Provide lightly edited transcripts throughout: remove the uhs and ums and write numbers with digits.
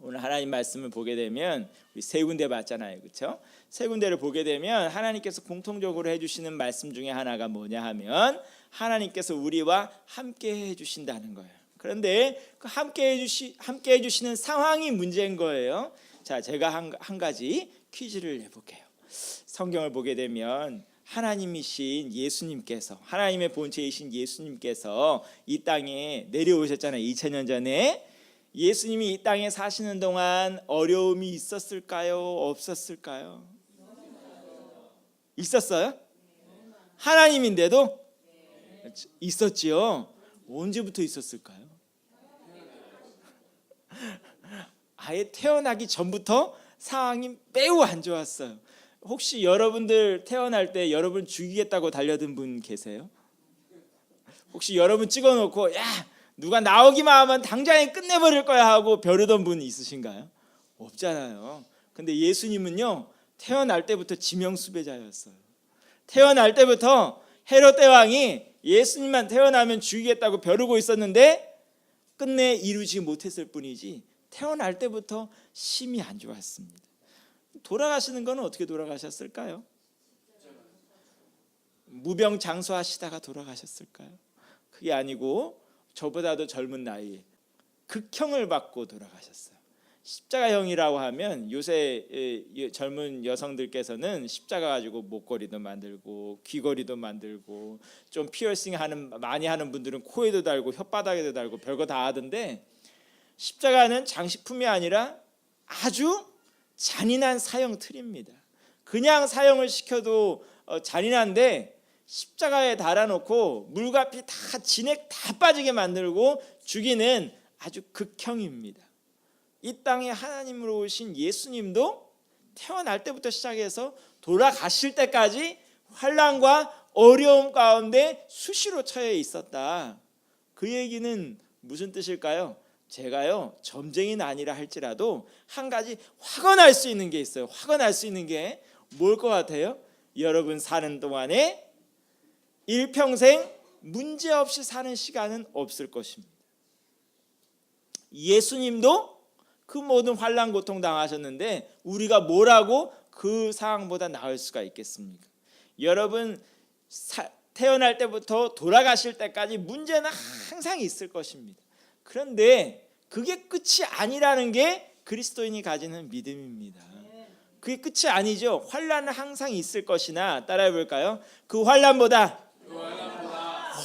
오늘 하나님 말씀을 보게 되면 우리 세 군데 봤잖아요, 그렇죠? 세 군데를 보게 되면 하나님께서 공통적으로 해주시는 말씀 중에 하나가 뭐냐 하면 하나님께서 우리와 함께 해주신다는 거예요. 그런데 그 함께 해주시는 상황이 문제인 거예요. 자, 제가 한 가지 퀴즈를 내볼게요. 성경을 보게 되면 하나님이신 예수님께서, 하나님의 본체이신 예수님께서 이 땅에 내려오셨잖아요. 2000년 전에. 예수님이 이 땅에 사시는 동안 어려움이 있었을까요? 없었을까요? 있었어요? 하나님인데도 있었지요. 언제부터 있었을까요? 아예 태어나기 전부터 상황이 매우 안 좋았어요. 혹시 여러분들 태어날 때 여러분 죽이겠다고 달려든 분 계세요? 혹시 여러분 찍어놓고 야 누가 나오기만 하면 당장에 끝내버릴 거야 하고 벼르던 분 있으신가요? 없잖아요. 근데 예수님은요 태어날 때부터 지명수배자였어요. 태어날 때부터 헤롯 대왕이 예수님만 태어나면 죽이겠다고 벼르고 있었는데 끝내 이루지 못했을 뿐이지 태어날 때부터 심히 안 좋았습니다. 돌아가시는 건 어떻게 돌아가셨을까요? 무병장수하시다가 돌아가셨을까요? 그게 아니고 저보다도 젊은 나이에 극형을 받고 돌아가셨어요. 십자가형이라고 하면 요새 젊은 여성들께서는 십자가 가지고 목걸이도 만들고 귀걸이도 만들고 좀 피어싱 많이 하는 분들은 코에도 달고 혓바닥에도 달고 별거 다 하던데 십자가는 장식품이 아니라 아주 잔인한 사형 틀입니다. 그냥 사형을 시켜도 잔인한데 십자가에 달아놓고 물과 피 다 진액 다 빠지게 만들고 죽이는 아주 극형입니다. 이 땅에 하나님으로 오신 예수님도 태어날 때부터 시작해서 돌아가실 때까지 환난과 어려움 가운데 수시로 처해 있었다. 그 얘기는 무슨 뜻일까요? 제가요 점쟁이는 아니라 할지라도 한 가지 확언할 수 있는 게 있어요. 확언할 수 있는 게 뭘 것 같아요? 여러분 사는 동안에 일평생 문제없이 사는 시간은 없을 것입니다. 예수님도 그 모든 환난 고통 당하셨는데 우리가 뭐라고 그 상황보다 나을 수가 있겠습니까? 여러분 태어날 때부터 돌아가실 때까지 문제는 항상 있을 것입니다. 그런데 그게 끝이 아니라는 게 그리스도인이 가지는 믿음입니다. 그게 끝이 아니죠. 환난은 항상 있을 것이나 따라해 볼까요? 그 환난보다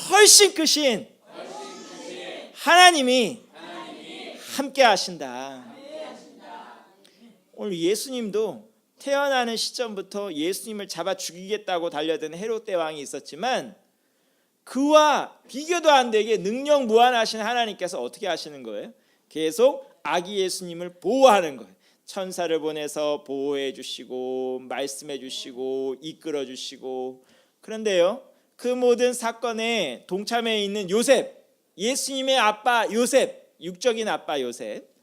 훨씬 크신 하나님이 함께 하신다. 오늘 예수님도 태어나는 시점부터 예수님을 잡아 죽이겠다고 달려든 헤롯 대왕이 있었지만 그와 비교도 안 되게 능력 무한하신 하나님께서 어떻게 하시는 거예요? 계속 아기 예수님을 보호하는 거예요. 천사를 보내서 보호해 주시고 말씀해 주시고 이끌어 주시고. 그런데요 그 모든 사건에 동참해 있는 요셉, 예수님의 아빠 요셉, 육적인 아빠 요셉,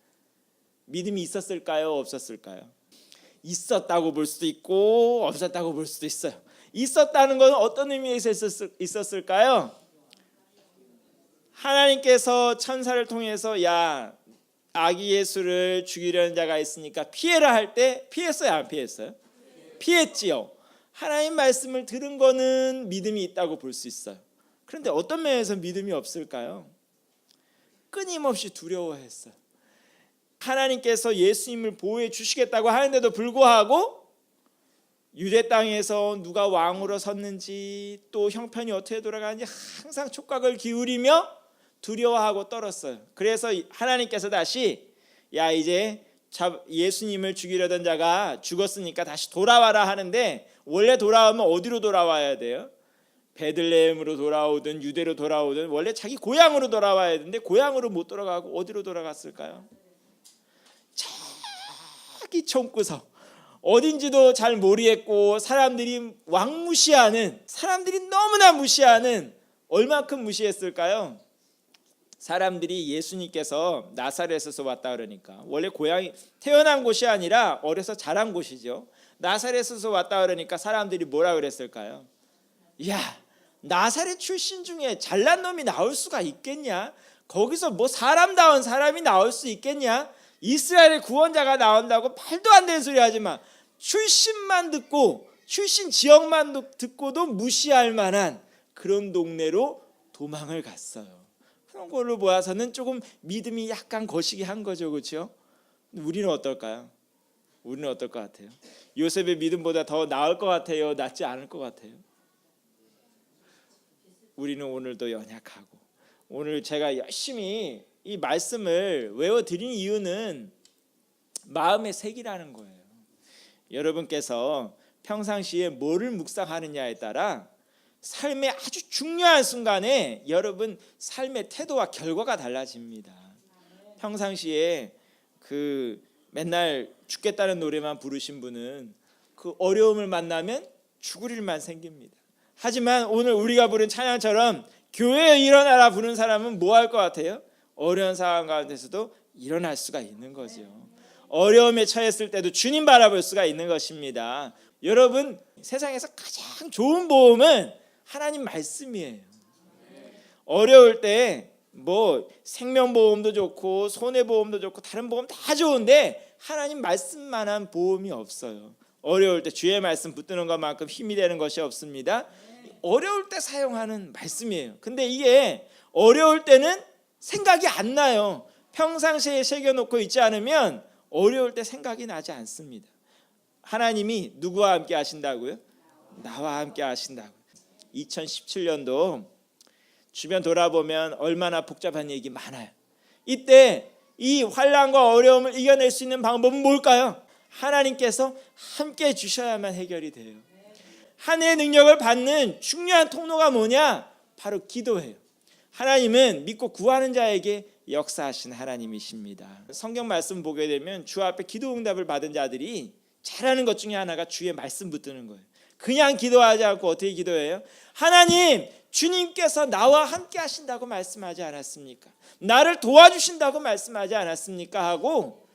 믿음이 있었을까요? 없었을까요? 있었다고 볼 수도 있고 없었다고 볼 수도 있어요. 있었다는 건 어떤 의미에서 있었을까요? 하나님께서 천사를 통해서 야 아기 예수를 죽이려는 자가 있으니까 피해라 할 때 피했어요? 안 피했어요? 피했지요. 하나님 말씀을 들은 거는 믿음이 있다고 볼 수 있어요. 그런데 어떤 면에서 믿음이 없을까요? 끊임없이 두려워했어요. 하나님께서 예수님을 보호해 주시겠다고 하는데도 불구하고 유대 땅에서 누가 왕으로 섰는지 또 형편이 어떻게 돌아가는지 항상 촉각을 기울이며 두려워하고 떨었어요. 그래서 하나님께서 다시 야 이제 예수님을 죽이려던 자가 죽었으니까 다시 돌아와라 하는데 원래 돌아오면 어디로 돌아와야 돼요? 베들레헴으로 돌아오든 유대로 돌아오든 원래 자기 고향으로 돌아와야 되는데 고향으로 못 돌아가고 어디로 돌아갔을까요? 자기 총구석 어딘지도 잘 모르겠고 사람들이 왕무시하는, 사람들이 너무나 무시하는, 얼마큼 무시했을까요? 사람들이 예수님께서 나사렛에서 왔다 그러니까 원래 고향이 태어난 곳이 아니라 어려서 자란 곳이죠. 나사렛에서 왔다 그러니까 사람들이 뭐라 그랬을까요? 야 나사렛 출신 중에 잘난 놈이 나올 수가 있겠냐? 거기서 뭐 사람다운 사람이 나올 수 있겠냐? 이스라엘의 구원자가 나온다고 말도 안 되는 소리 하지 마. 출신만 듣고 출신 지역만 듣고도 무시할 만한 그런 동네로 도망을 갔어요. 그런 걸로 보아서는 조금 믿음이 약간 거시기 한 거죠, 그렇죠? 우리는 어떨까요? 우리는 어떨 것 같아요? 요셉의 믿음보다 더 나을 것 같아요? 낫지 않을 것 같아요? 우리는 오늘도 연약하고, 오늘 제가 열심히 이 말씀을 외워드린 이유는 마음의 색이라는 거예요. 여러분께서 평상시에 뭐를 묵상하느냐에 따라 삶의 아주 중요한 순간에 여러분 삶의 태도와 결과가 달라집니다. 평상시에 맨날 죽겠다는 노래만 부르신 분은 그 어려움을 만나면 죽을 일만 생깁니다. 하지만 오늘 우리가 부른 찬양처럼 교회에 일어나라 부른 사람은 뭐 할 것 같아요? 어려운 상황 가운데서도 일어날 수가 있는 거죠. 어려움에 처했을 때도 주님 바라볼 수가 있는 것입니다. 여러분, 세상에서 가장 좋은 보험은 하나님 말씀이에요. 어려울 때 뭐 생명보험도 좋고 손해보험도 좋고 다른 보험 다 좋은데 하나님 말씀만한 보험이 없어요. 어려울 때 주의 말씀 붙드는 것만큼 힘이 되는 것이 없습니다. 어려울 때 사용하는 말씀이에요. 근데 이게 어려울 때는 생각이 안 나요. 평상시에 새겨놓고 있지 않으면 어려울 때 생각이 나지 않습니다. 하나님이 누구와 함께 하신다고요? 나와 함께 하신다고요. 2017년도 주변 돌아보면 얼마나 복잡한 얘기 많아요. 이때 이 환난과 어려움을 이겨낼 수 있는 방법은 뭘까요? 하나님께서 함께 주셔야만 해결이 돼요. 한 해의 능력을 받는 중요한 통로가 뭐냐? 바로 기도예요. 하나님은 믿고 구하는 자에게 역사하신 하나님이십니다. 성경 말씀 보게 되면 주 앞에 기도 응답을 받은 자들이 잘하는 것 중에 하나가 주의 말씀 붙드는 거예요. 그냥 기도하지 않고 어떻게 기도해요? 하나님, 주님께서 나와 함께 하신다고 말씀하지 않았습니까? 나를 도와주신다고 말씀하지 않았습니까? 하고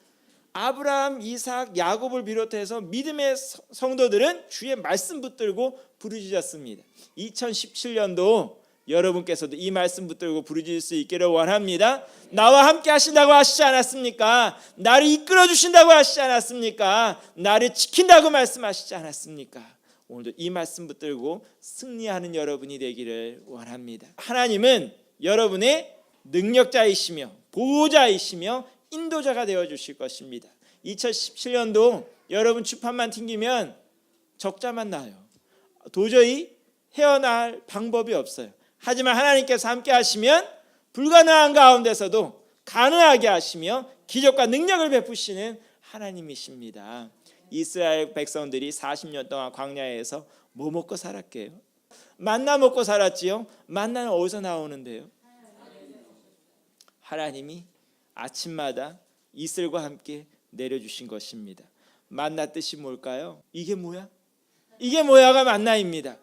아브라함, 이삭, 야곱을 비롯해서 믿음의 성도들은 주의 말씀 붙들고 부르짖었습니다. 2017년도 여러분께서도 이 말씀 붙들고 부르짖을 수 있기를 원합니다. 나와 함께 하신다고 하시지 않았습니까? 나를 이끌어 주신다고 하시지 않았습니까? 나를 지킨다고 말씀하시지 않았습니까? 오늘도 이 말씀 붙들고 승리하는 여러분이 되기를 원합니다. 하나님은 여러분의 능력자이시며 보호자이시며 인도자가 되어주실 것입니다. 2017년도 여러분 주판만 튕기면 적자만 나요. 도저히 헤어날 방법이 없어요. 하지만 하나님께서 함께 하시면 불가능한 가운데서도 가능하게 하시며 기적과 능력을 베푸시는 하나님이십니다. 이스라엘 백성들이 40년 동안 광야에서 뭐 먹고 살았게요? 만나 먹고 살았지요. 만나는 어디서 나오는데요? 하나님이 아침마다 이슬과 함께 내려주신 것입니다. 만나 뜻이 뭘까요? 이게 뭐야? 이게 뭐야가 만나입니다.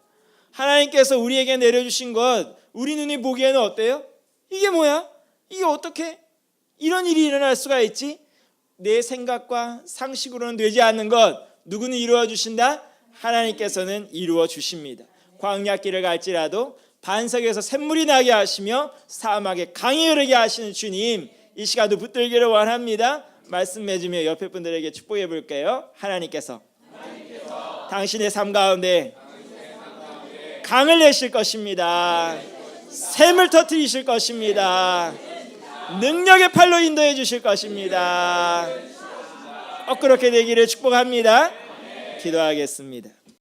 하나님께서 우리에게 내려주신 것, 우리 눈이 보기에는 어때요? 이게 뭐야? 이게 어떻게 이런 일이 일어날 수가 있지? 내 생각과 상식으로는 되지 않는 것, 누구는 이루어 주신다? 하나님께서는 이루어 주십니다. 광야길을 갈지라도 반석에서 샘물이 나게 하시며 사막에 강이 흐르게 하시는 주님, 이 시간도 붙들기를 원합니다. 말씀 맺으며 옆에 분들에게 축복해 볼게요. 하나님께서 당신의 삶 가운데 강을 내실 것입니다. 샘을 터뜨리실 것입니다. 능력의 팔로 인도해 주실 것입니다. 꼭 그렇게 되기를 축복합니다. 기도하겠습니다.